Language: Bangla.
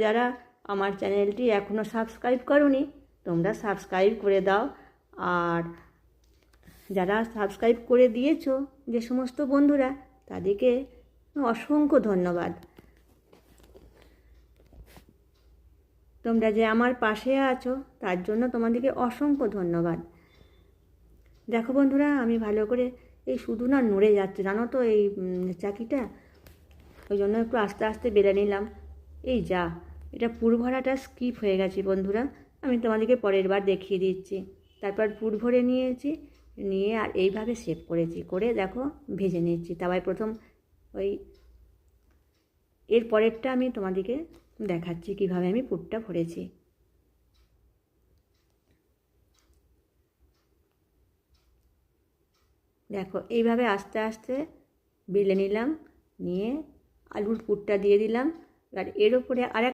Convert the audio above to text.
যারা আমার চ্যানেলটি এখনও সাবস্ক্রাইব করোনি তোমরা সাবস্ক্রাইব করে দাও। আর যারা সাবস্ক্রাইব করে দিয়েছো যে সমস্ত বন্ধুরা তাদেরকে অসংখ্য ধন্যবাদ। তোমরা যে আমার পাশে আছো তার জন্য তোমাদেরকে অসংখ্য ধন্যবাদ। দেখো বন্ধুরা, আমি ভালো করে এই শুধু না নড়ে যাচ্ছে জানো তো এই চাকিটা, ওই জন্য একটু আস্তে আস্তে বেলে নিলাম। এই যা, এটা পুর ভরাটা স্কিপ হয়ে গেছে বন্ধুরা, আমি তোমাদেরকে পরের বার দেখিয়ে দিচ্ছি। তারপর পুর ভরে নিয়েছি, নিয়ে আর এইভাবে শেপ করেছি, করে দেখো ভেজে নিচ্ছি তাওয়ায় প্রথম। ওই এর পরেরটা আমি তোমাদেরকে দেখাচ্ছি কিভাবে আমি পুরটা ভরেছি। দেখো এইভাবে আস্তে আস্তে বেলে নিলাম, নিয়ে আলুর পুরটা দিয়ে দিলাম। আর এর ওপরে আর